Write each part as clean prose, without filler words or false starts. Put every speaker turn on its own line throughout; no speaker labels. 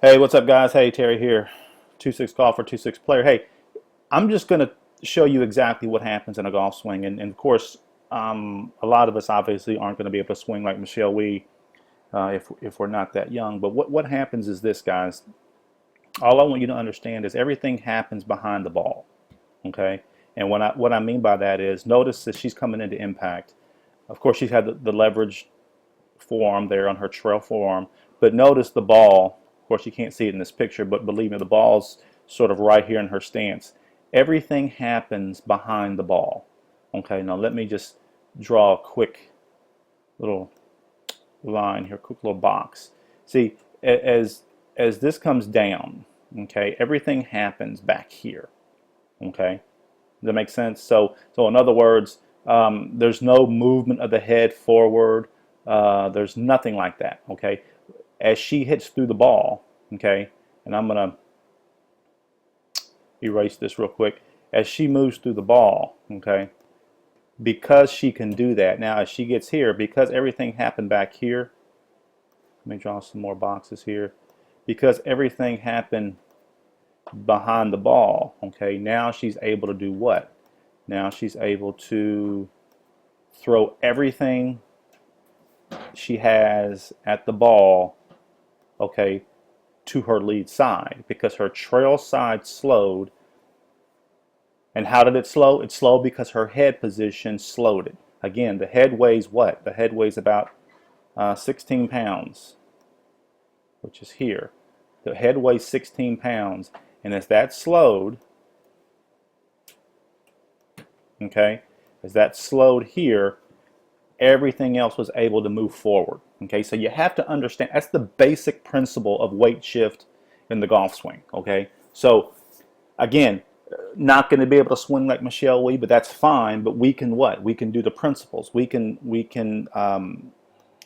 Hey, what's up, guys? Hey, Terry here, 2-6 golfer, 2-6 player. Hey, I'm just going to show you exactly what happens in a golf swing. And of course, a lot of us obviously aren't going to be able to swing like Michelle Wie if we're not that young. But what happens is this, guys. All I want you to understand is everything happens behind the ball, okay? And what I mean by that is notice that she's coming into impact. Of course, she's had the leverage forearm there on her trail forearm, but notice the ball. Of course, you can't see it in this picture, but believe me, the ball's sort of right here in her stance. Everything happens behind the ball. Okay, now let me just draw a quick little line here, quick little box. See, as this comes down, okay, everything happens back here. Okay, does that make sense? So in other words, there's no movement of the head forward. There's nothing like that. Okay, as she hits through the ball, okay, and I'm gonna erase this real quick. As she moves through the ball, okay, because she can do that. Now, as she gets here, because everything happened back here, let me draw some more boxes here. Because everything happened behind the ball, okay, now she's able to do what? Now she's able to throw everything she has at the ball, okay, to her lead side, because her trail side slowed. And how did it slow? It slowed because her head position slowed it. Again, the head weighs what? The head weighs about 16 pounds, which is here. The head weighs 16 pounds, and as that slowed, okay, as that slowed here, everything else was able to move forward. Okay, so you have to understand, that's the basic principle of weight shift in the golf swing. Okay, so again, not going to be able to swing like Michelle Wie, but that's fine. But we can what? We can do the principles. We can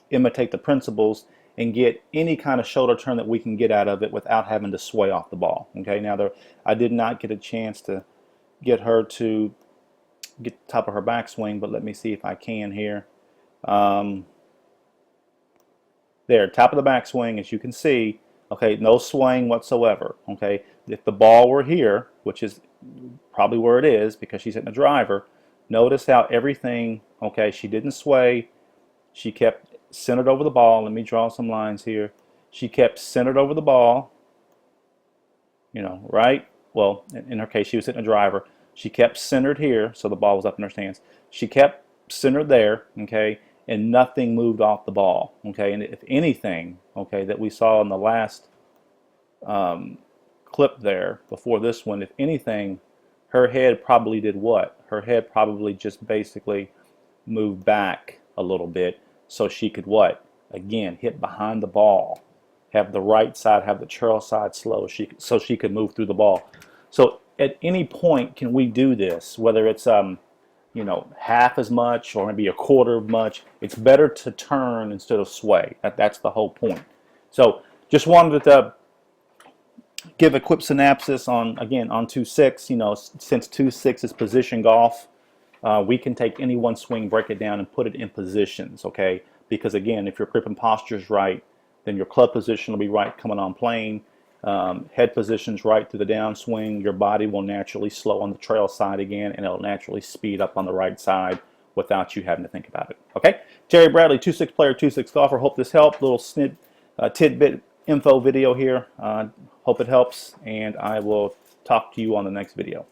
imitate the principles and get any kind of shoulder turn that we can get out of it without having to sway off the ball. Okay, now I did not get a chance to get her to get the top of her backswing, but let me see if I can here. There, top of the backswing, as you can see, okay, no swaying whatsoever. Okay, if the ball were here, which is probably where it is because she's hitting the driver, notice how everything, okay, she didn't sway. She kept centered over the ball. Let me draw some lines here. She kept centered over the ball, you know, right? Well, in her case, she was hitting a driver. She kept centered here, so the ball was up in her stance. She kept centered there, okay, and nothing moved off the ball, okay? And if anything, okay, that we saw in the last clip there before this one, if anything, her head probably did what? Her head probably just basically moved back a little bit so she could what? Again, hit behind the ball, have the right side, have the trail side slow, so she could move through the ball. So at any point can we do this, whether it's you know, half as much or maybe a quarter of much. It's better to turn instead of sway. That's the whole point. So just wanted to give a quick synopsis on, again, on 2-6. You know, since 2-6 is position golf, we can take any one swing, break it down, and put it in positions, okay? Because again, if your grip and posture is right, then your club position will be right coming on plane. Head position's right through the downswing. Your body will naturally slow on the trail side again, and it'll naturally speed up on the right side without you having to think about it. Okay? Terry Bradley, 2-6 player, 2-6 golfer. Hope this helped. Little tidbit info video here. Hope it helps, and I will talk to you on the next video.